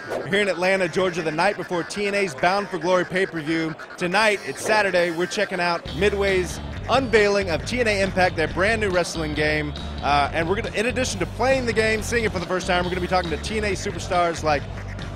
We're here in Atlanta, Georgia, the night before TNA's Bound for Glory pay-per-view. Tonight, it's Saturday, we're checking out Midway's unveiling of TNA Impact, their brand new wrestling game. And we're going to, in addition to playing the game, seeing it for the first time, we're going to be talking to TNA superstars like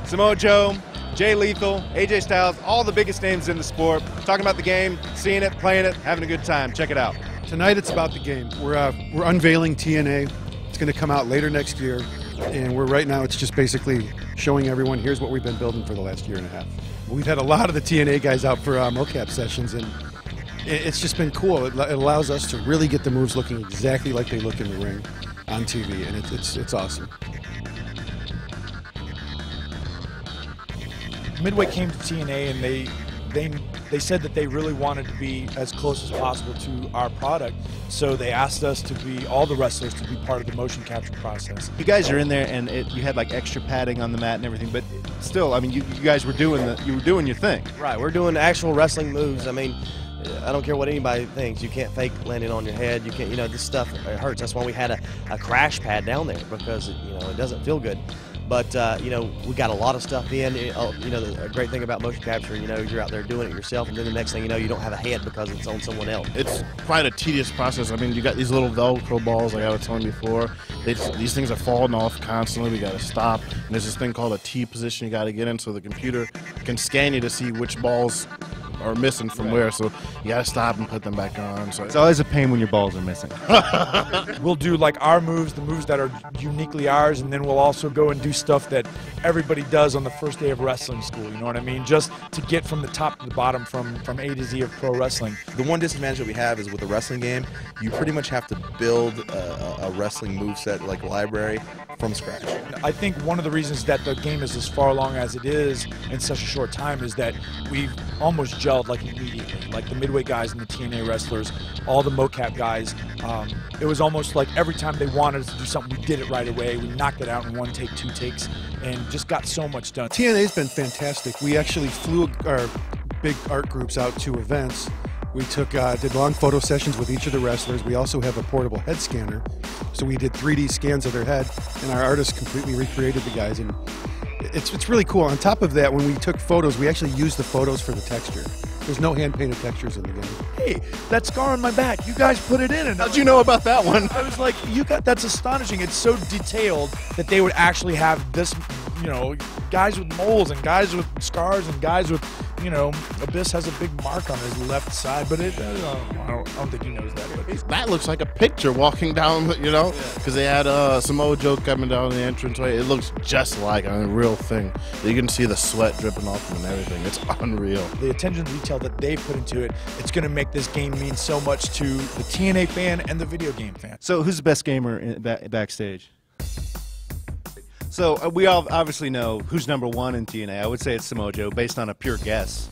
Samoa Joe, Jay Lethal, AJ Styles, all the biggest names in the sport. Talking about the game, seeing it, playing it, having a good time. Check it out. Tonight it's about the game. We're unveiling TNA. It's going to come out later next year. And right now it's just basically showing everyone, here's what we've been building for the last year and a half. We've had a lot of the TNA guys out for mocap sessions, and it's just been cool. It allows us to really get the moves looking exactly like they look in the ring on TV, and it's awesome. Midway came to TNA and they said that they really wanted to be as close as possible to our product, so they asked us to be, all the wrestlers, to be part of the motion capture process. You guys are in there, and you had like extra padding on the mat and everything, but still, I mean, you guys were doing your thing. Right, we're doing actual wrestling moves. I mean, I don't care what anybody thinks. You can't fake landing on your head. You can't, this stuff, it hurts. That's why we had a crash pad down there, because it doesn't feel good. But, we got a lot of stuff in. The great thing about motion capture, you're out there doing it yourself, and then the next thing you know, you don't have a head because it's on someone else. It's quite a tedious process. I mean, you got these little Velcro balls, like I was telling you before. These things are falling off constantly. We got to stop. And there's this thing called a T position you got to get in, so the computer can scan you to see which balls are missing from where, so you gotta stop and put them back on. So it's always a pain when your balls are missing. We'll do like our moves, the moves that are uniquely ours, and then we'll also go and do stuff that everybody does on the first day of wrestling school, you know what I mean? Just to get from the top to the bottom, from A to Z of pro wrestling. The one disadvantage that we have is with a wrestling game, you pretty much have to build a wrestling moveset like library from scratch. I think one of the reasons that the game is as far along as it is in such a short time is that we've almost gelled like immediately. Like the Midway guys and the TNA wrestlers, all the mocap guys, it was almost like every time they wanted us to do something, we did it right away. We knocked it out in 1 take, 2 takes, and just got so much done. TNA's been fantastic. We actually flew our big art groups out to events. We did long photo sessions with each of the wrestlers. We also have a portable head scanner. So we did 3D scans of their head, and our artists completely recreated the guys. And it's really cool. On top of that, when we took photos, we actually used the photos for the texture. There's no hand-painted textures in the game. Hey, that scar on my back, you guys put it in. And how'd you know about that one? I was like, that's astonishing. It's so detailed that they would actually have this, guys with moles and guys with scars and guys with, Abyss has a big mark on his left side, but I don't think he knows that. But that looks like a picture walking down, because they had Samoa Joe coming down the entranceway. It looks just like a real thing. You can see the sweat dripping off him and everything. It's unreal. The attention to detail that they put into it, it's going to make this game mean so much to the TNA fan and the video game fan. So who's the best gamer backstage? So we all obviously know who's #1 in TNA. I would say it's Samoa Joe, based on a pure guess.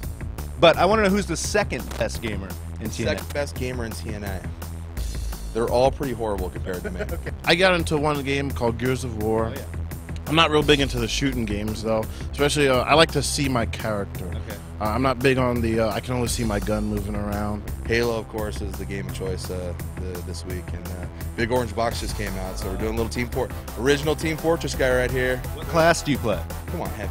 But I want to know who's the second best gamer in TNA. Second best gamer in TNA. They're all pretty horrible compared to me. Okay. I got into one game called Gears of War. Oh, yeah. I'm not real big into the shooting games, though. Especially, I like to see my character. Okay. I'm not big on the, I can only see my gun moving around. Halo, of course, is the game of choice this week. And Big Orange Box just came out, so we're doing a little original Team Fortress guy right here. What class do you play? Come on, heavy.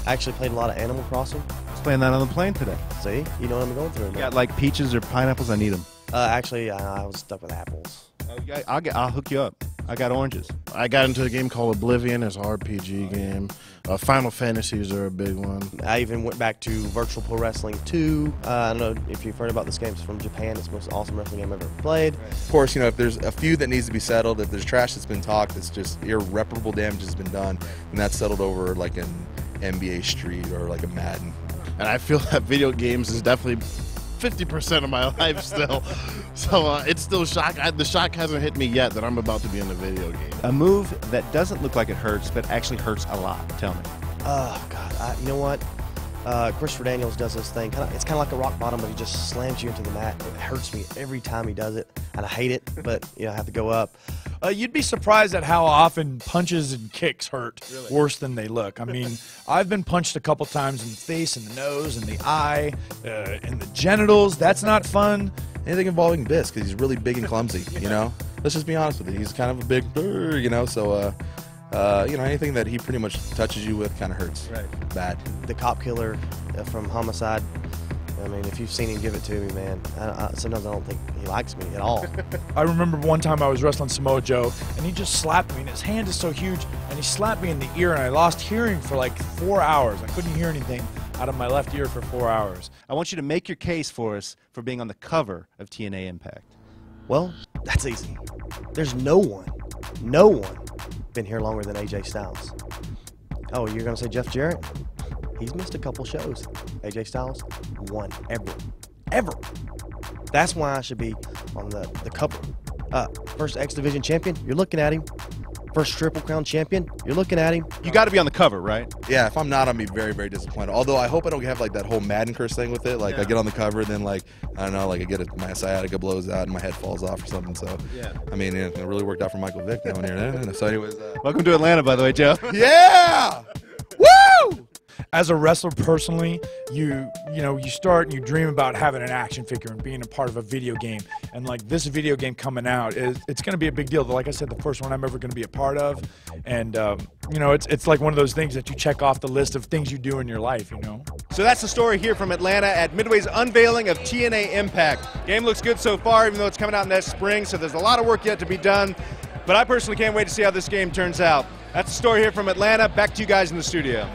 I actually played a lot of Animal Crossing. I was playing that on the plane today. See? You know what I'm going through. You got like peaches or pineapples? I need them. Actually, I was stuck with apples. I'll hook you up. I got oranges. I got into a game called Oblivion. It's an RPG game. Final Fantasies are a big one. I even went back to Virtual Pro Wrestling 2. I don't know if you've heard about this game. It's from Japan. It's the most awesome wrestling game I've ever played. Of course, if there's a feud that needs to be settled, if there's trash that's been talked, it's just irreparable damage has been done, and that's settled over like an NBA Street or like a Madden. And I feel that video games is definitely 50% of my life still. So it's still shock. The shock hasn't hit me yet that I'm about to be in a video game. A move that doesn't look like it hurts, but actually hurts a lot. Tell me. Oh, God. You know what? Christopher Daniels does this thing. It's kind of like a rock bottom, but he just slams you into the mat. It hurts me every time he does it, and I hate it, but I have to go up. You'd be surprised at how often punches and kicks hurt worse than they look. I mean, I've been punched a couple times in the face, in the nose, in the eye, in the genitals. That's not fun. Anything involving Biss, because he's really big and clumsy, Let's just be honest with it. He's kind of a big, so anything that he pretty much touches you with kind of hurts. Right. Bad. The cop killer from Homicide. I mean, if you've seen him give it to me, man, sometimes I don't think he likes me at all. I remember one time I was wrestling Samoa Joe, and he just slapped me, and his hand is so huge, and he slapped me in the ear, and I lost hearing for like 4 hours. I couldn't hear anything out of my left ear for 4 hours. I want you to make your case for us for being on the cover of TNA Impact. Well, that's easy. There's no one been here longer than AJ Styles. Oh, you're going to say Jeff Jarrett? He's missed a couple shows. AJ Styles, one ever. That's why I should be on the cover. First X Division champion, you're looking at him. First Triple Crown champion, you're looking at him. You got to be on the cover, right? Yeah, if I'm not, I'll be very, very disappointed. Although I hope I don't have like that whole Madden curse thing with it. Like I get on the cover, and then like I don't know, like my sciatica blows out and my head falls off or something. So yeah, I mean, it really worked out for Michael Vick down here. So anyways, welcome to Atlanta, by the way, Joe. yeah, woo! As a wrestler personally, you start and you dream about having an action figure and being a part of a video game. And like this video game coming out, it's going to be a big deal. Like I said, the first one I'm ever going to be a part of. And, it's like one of those things that you check off the list of things you do in your life, So that's the story here from Atlanta at Midway's unveiling of TNA Impact. Game looks good so far, even though it's coming out next spring, so there's a lot of work yet to be done. But I personally can't wait to see how this game turns out. That's the story here from Atlanta. Back to you guys in the studio.